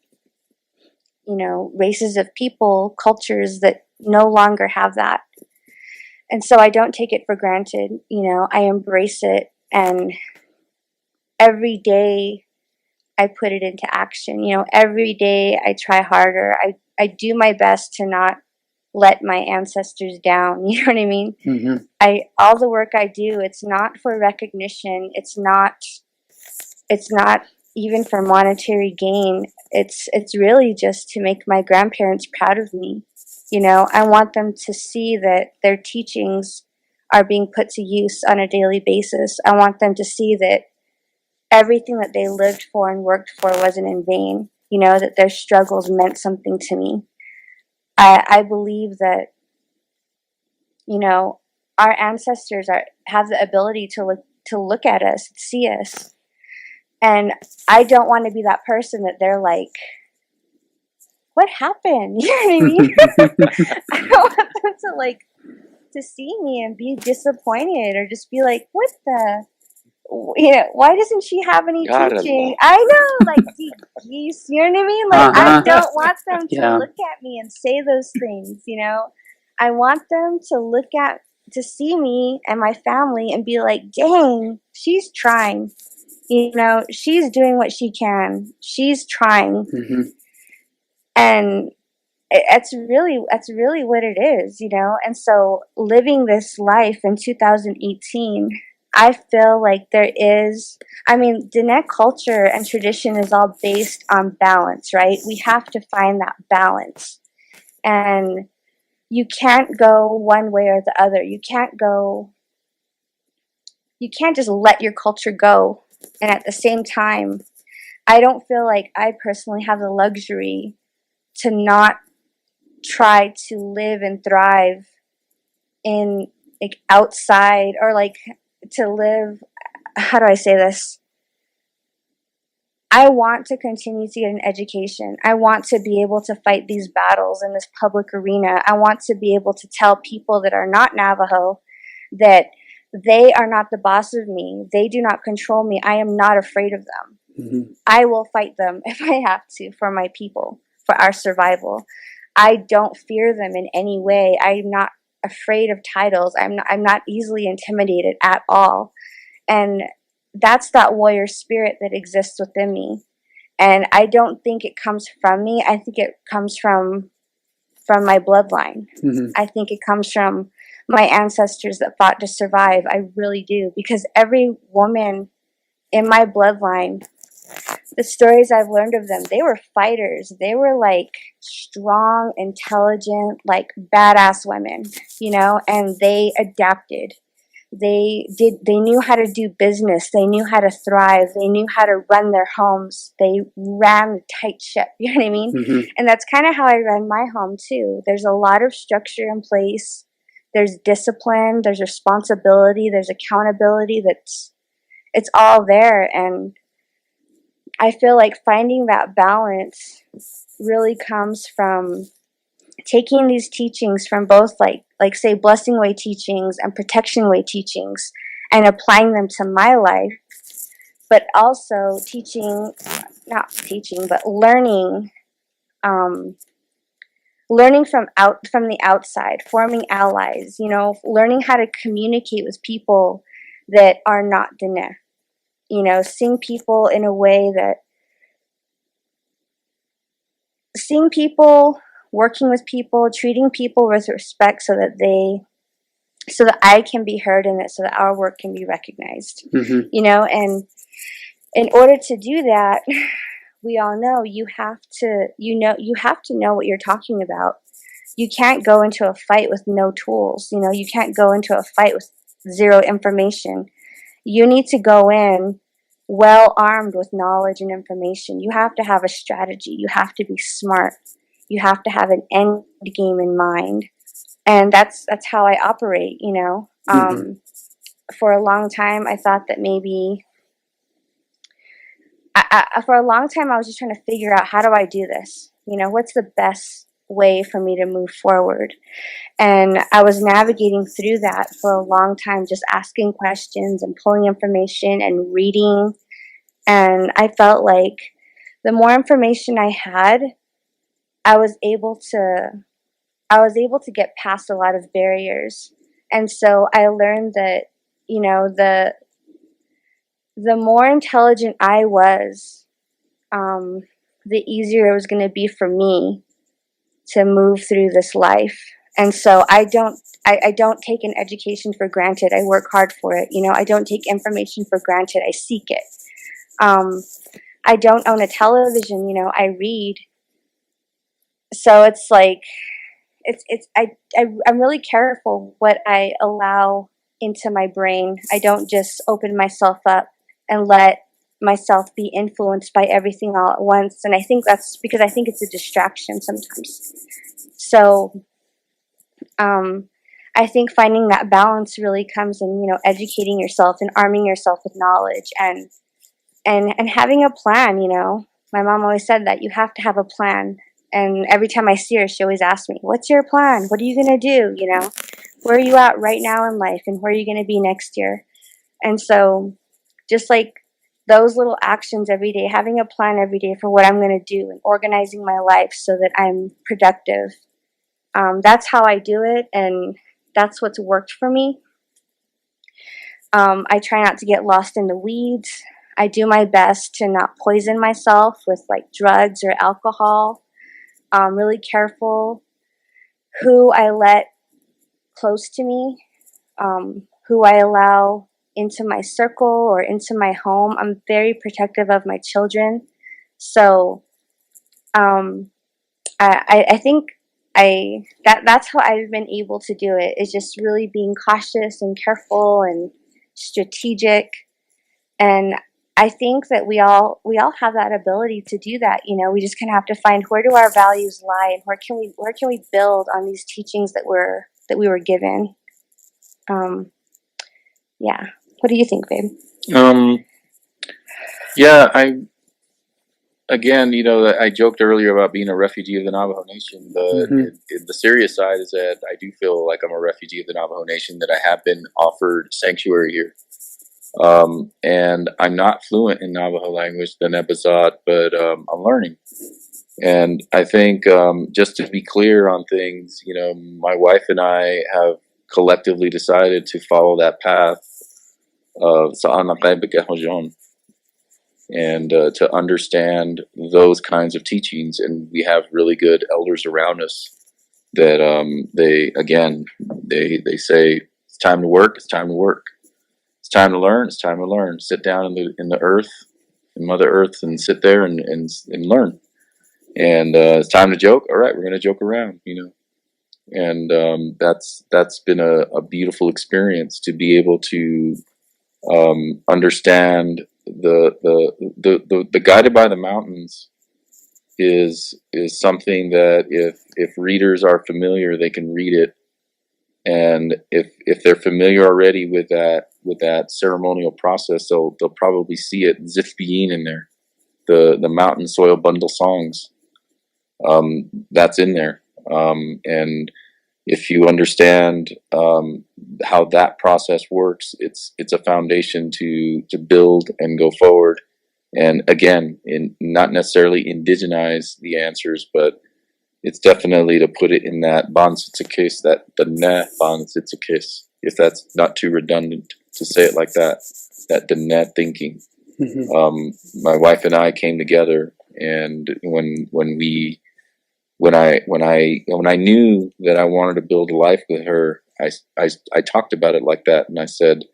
races of people, cultures that no longer have that. And so I don't take it for granted, I embrace it, and every day I put it into action. Every day I try harder. I do my best to not let my ancestors down. You know what I mean? All the work I do, it's not for recognition. It's not even for monetary gain. It's really just to make my grandparents proud of me. I want them to see that their teachings are being put to use on a daily basis. I want them to see that everything that they lived for and worked for wasn't in vain, that their struggles meant something to me. I believe that, our ancestors have the ability to look at us, see us. And I don't want to be that person that they're like, what happened? You know what I mean? I don't want them to see me and be disappointed or just be like, what the, why doesn't she have any teaching? I know, geese, you know what I mean? I don't want them to look at me and say those things, I want them to see me and my family and be like, dang, she's trying, she's doing what she can. She's trying. And that's really what it is, And so living this life in 2018, I feel like Diné culture and tradition is all based on balance, right? We have to find that balance. And you can't go one way or the other. You can't just let your culture go. And at the same time, I don't feel like I personally have the luxury to not try to live and thrive in outside, or to live, how do I say this? I want to continue to get an education. I want to be able to fight these battles in this public arena. I want to be able to tell people that are not Navajo that they are not the boss of me. They do not control me. I am not afraid of them. I will fight them if I have to for my people, for our survival. I don't fear them in any way. I'm not afraid of titles. I'm not easily intimidated at all. And that's that warrior spirit that exists within me. And I don't think it comes from me. I think it comes from my bloodline. Mm-hmm. I think it comes from my ancestors that fought to survive. I really do, because every woman in my bloodline, the stories I've learned of them, they were fighters. They were like strong, intelligent, like badass women, and they adapted. They knew how to do business. They knew how to thrive. They knew how to run their homes. They ran a tight ship, you know what I mean? Mm-hmm. And that's kind of how I run my home too. There's a lot of structure in place. There's discipline, there's responsibility, there's accountability. It's all there. And I feel like finding that balance really comes from taking these teachings from both like say blessing way teachings and protection way teachings and applying them to my life, but also learning from the outside, forming allies, learning how to communicate with people that are not Diné, seeing people in a way that working with people, treating people with respect so that I can be heard in it, so that our work can be recognized. Mm-hmm. And in order to do that, we all know you have to know what you're talking about. You can't go into a fight with no tools. You can't go into a fight with zero information. You need to go in well armed with knowledge and information. You have to have a strategy. You have to be smart. You have to have an end game in mind. And that's how I operate, Mm-hmm. For a long time, I thought that maybe for a long time, I was just trying to figure out, how do I do this? What's the best way for me to move forward? And I was navigating through that for a long time, just asking questions and pulling information and reading. And I felt like the more information I had, I was able to get past a lot of barriers. And so I learned that, the more intelligent I was, the easier it was going to be for me to move through this life. And so I don't take an education for granted. I work hard for it. I don't take information for granted. I seek it. I don't own a television. I read. So it's like, I'm really careful what I allow into my brain. I don't just open myself up and let myself be influenced by everything all at once. And I think that's because I think it's a distraction sometimes. So I think finding that balance really comes in, educating yourself and arming yourself with knowledge and having a plan. My mom always said that you have to have a plan. And every time I see her, she always asks me, what's your plan? What are you going to do? Where are you at right now in life, and where are you going to be next year? And so just like those little actions every day, having a plan every day for what I'm going to do and organizing my life so that I'm productive. That's how I do it, and that's what's worked for me. I try not to get lost in the weeds. I do my best to not poison myself with like drugs or alcohol. I'm really careful who I let close to me, who I allow into my circle or into my home. I'm very protective of my children. So I think that's how I've been able to do it, is just really being cautious and careful and strategic. And I think that we all have that ability to do that. We just kind of have to find, where do our values lie, and where can we build on these teachings that we were given. Yeah. What do you think, babe? Yeah, I joked earlier about being a refugee of the Navajo Nation, but the serious side is that I do feel like I'm a refugee of the Navajo Nation, that I have been offered sanctuary here. And I'm not fluent in Navajo language, the Nebazat, but I'm learning. And I think just to be clear on things, my wife and I have collectively decided to follow that path of and to understand those kinds of teachings. And we have really good elders around us that they say it's time to work. It's time to work. It's time to learn. It's time to learn. Sit down in the earth, in Mother Earth, and sit there and learn. And it's time to joke. All right, we're gonna joke around, And that's been a beautiful experience to be able to understand the guided by the mountains is something that if readers are familiar, they can read it, and if they're familiar already with that ceremonial process, they'll probably see it Zifbiyin in there, the mountain soil bundle songs, that's in there, and if you understand how that process works, it's a foundation to build and go forward. And again, not necessarily indigenize the answers, but it's definitely to put it in that Bansitzakis, that the ne Bansitzakis, if that's not too redundant to say it like that the ne thinking. Mm-hmm. My wife and I came together, and when I knew that I wanted to build a life with her, I talked about it like that, and I said,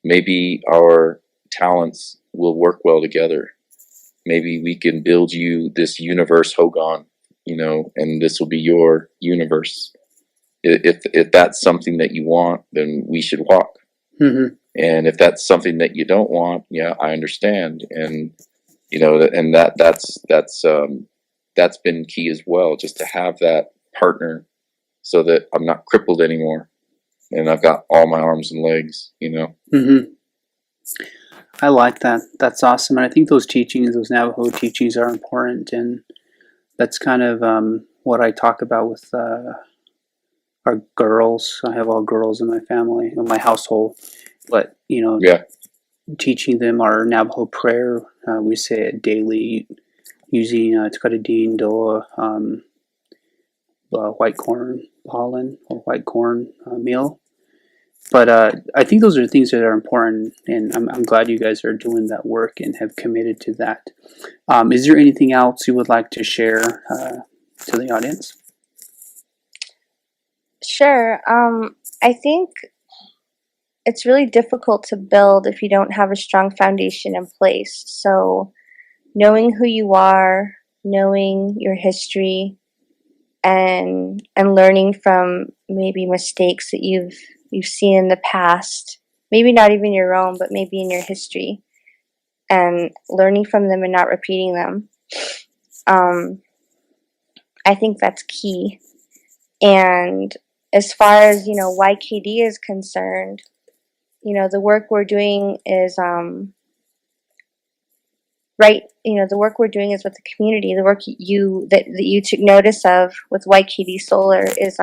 maybe our talents will work well together. Maybe we can build you this universe, Hogan, and this will be your universe. If that's something that you want, then we should walk. Mm-hmm. And if that's something that you don't want, yeah, I understand. And and that's been key as well, just to have that partner, so that I'm not crippled anymore, and I've got all my arms and legs. Mm-hmm. I like that. That's awesome. And I think those Navajo teachings are important. And that's kind of what I talk about with our girls. I have all girls in my family, in my household. But, yeah. Teaching them our Navajo prayer. We say it daily using Tkadadin Doa, white corn pollen or white corn meal. But I think those are things that are important, and I'm glad you guys are doing that work and have committed to that. Is there anything else you would like to share to the audience? Sure. I think it's really difficult to build if you don't have a strong foundation in place. So knowing who you are, knowing your history, and learning from maybe mistakes that you've seen in the past, maybe not even your own, but maybe in your history, and learning from them and not repeating them. I think that's key. And as far as, YKD is concerned, the work we're doing is, the work we're doing is with the community. The work that you took notice of with YKD Solar is,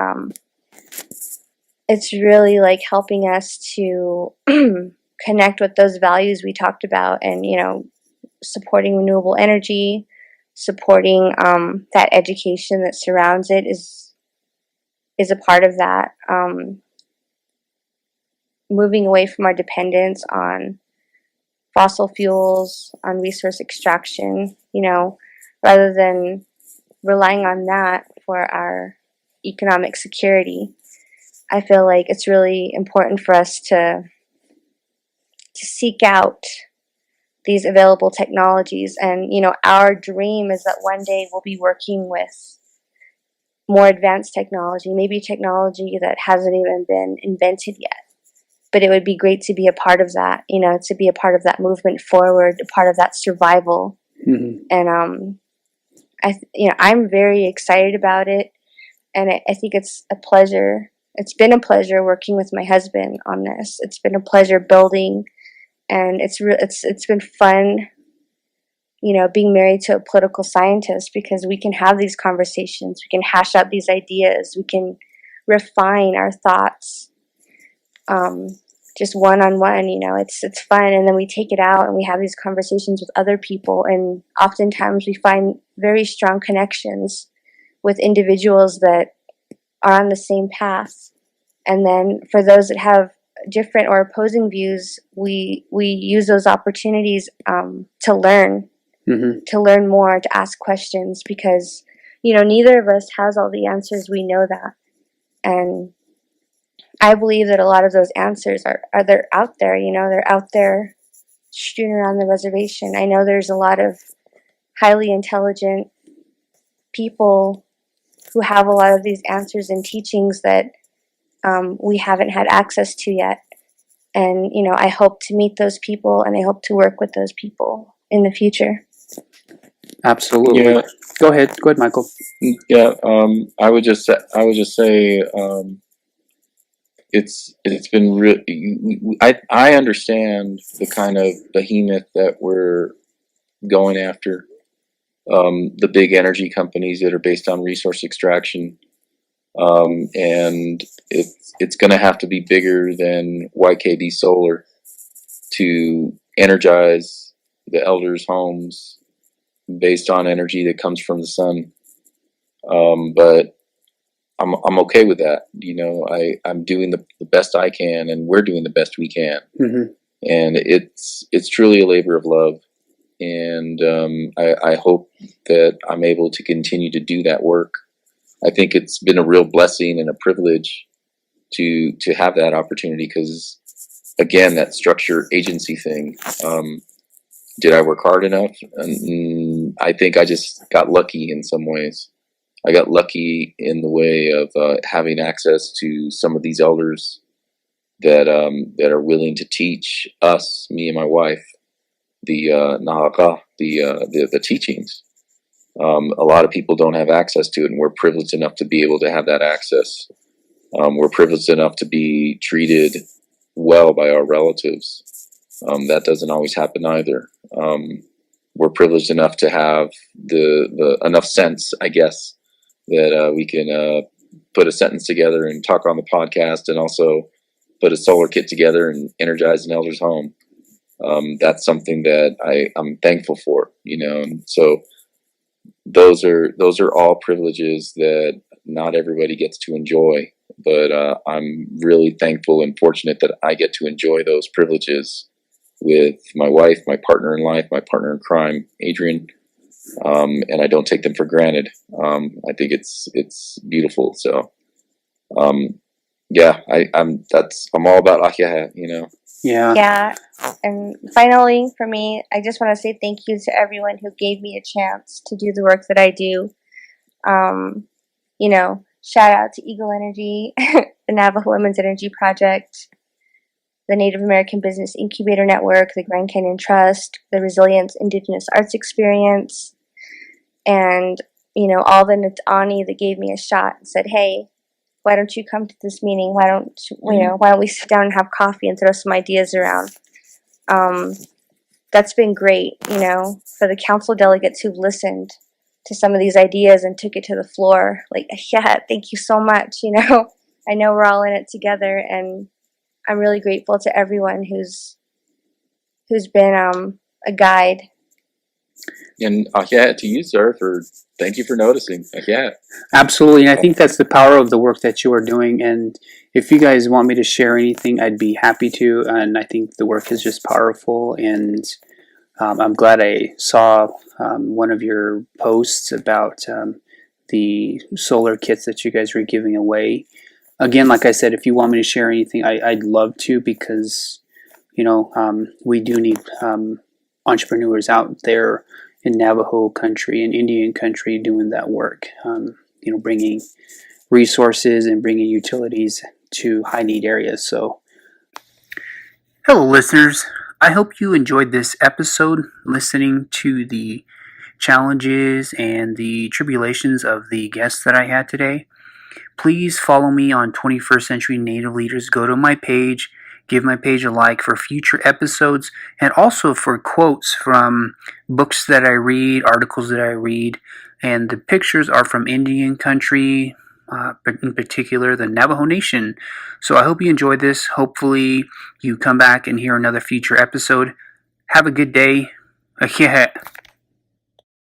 it's really like helping us to connect with those values we talked about, and supporting renewable energy, supporting that education that surrounds it is a part of that. Moving away from our dependence on fossil fuels, on resource extraction, rather than relying on that for our economic security. I feel like it's really important for us to seek out these available technologies. And, our dream is that one day we'll be working with more advanced technology, maybe technology that hasn't even been invented yet. But it would be great to be a part of that, to be a part of that movement forward, a part of that survival. Mm-hmm. And I'm very excited about it, and I think it's a pleasure. It's been a pleasure working with my husband on this. It's been a pleasure building, and it's been fun, being married to a political scientist, because we can have these conversations, we can hash out these ideas, we can refine our thoughts. Just one-on-one, it's fun, and then we take it out and we have these conversations with other people, and oftentimes we find very strong connections with individuals that are on the same path. And then for those that have different or opposing views, we use those opportunities to learn, mm-hmm. to learn more, to ask questions, because neither of us has all the answers. We know that. And I believe that a lot of those answers are they're out there, they're out there strewn around the reservation. I know there's a lot of highly intelligent people who have a lot of these answers and teachings that we haven't had access to yet. And, I hope to meet those people, and I hope to work with those people in the future. Absolutely. Yeah. Go ahead, Michael. Yeah. I would just say, it's been really. I understand the kind of behemoth that we're going after. The big energy companies that are based on resource extraction. And it's going to have to be bigger than YKD Solar to energize the elders' homes based on energy that comes from the sun. But I'm okay with that. I'm doing the best I can, and we're doing the best we can. Mm-hmm. And it's truly a labor of love. And I hope that I'm able to continue to do that work. I think it's been a real blessing and a privilege to have that opportunity, because, again, that structure agency thing. Did I work hard enough? I think I just got lucky in some ways. I got lucky in the way of having access to some of these elders that are willing to teach us, me and my wife, the Yahuaca, the teachings. A lot of people don't have access to it, and we're privileged enough to be able to have that access. We're privileged enough to be treated well by our relatives. That doesn't always happen either. We're privileged enough to have the enough sense, I guess, that we can put a sentence together and talk on the podcast, and also put a solar kit together and energize an elder's home. That's something that I'm thankful for, and so those are all privileges that not everybody gets to enjoy, but I'm really thankful and fortunate that I get to enjoy those privileges with my wife, my partner in life, my partner in crime, Adrian, and I don't take them for granted. I think it's beautiful. So, yeah, I'm all about Ahya, Yeah. Yeah. And finally, for me, I just want to say thank you to everyone who gave me a chance to do the work that I do. Shout out to Eagle Energy, the Navajo Women's Energy Project, the Native American Business Incubator Network, the Grand Canyon Trust, the Resilience Indigenous Arts Experience, and, all the Natani that gave me a shot and said, hey, why don't you come to this meeting? Why don't we sit down and have coffee and throw some ideas around? That's been great, for the council delegates who've listened to some of these ideas and took it to the floor. Like, yeah, thank you so much. I know we're all in it together, and I'm really grateful to everyone who's been a guide. And to you, sir, thank you for noticing. Absolutely, and I think that's the power of the work that you are doing. And if you guys want me to share anything, I'd be happy to. And I think the work is just powerful, and I'm glad I saw one of your posts about the solar kits that you guys were giving away. Again, like I said, if you want me to share anything, I'd love to, because we do need entrepreneurs out there in Navajo country and Indian country doing that work, bringing resources and bringing utilities to high need areas. So, hello, listeners. I hope you enjoyed this episode, listening to the challenges and the tribulations of the guests that I had today. Please follow me on 21st Century Native Leaders. Go to my page, give my page a like for future episodes, and also for quotes from books that I read, articles that I read, and the pictures are from Indian country, but in particular the Navajo Nation. So I hope you enjoyed this. Hopefully you come back and hear another future episode. Have a good day.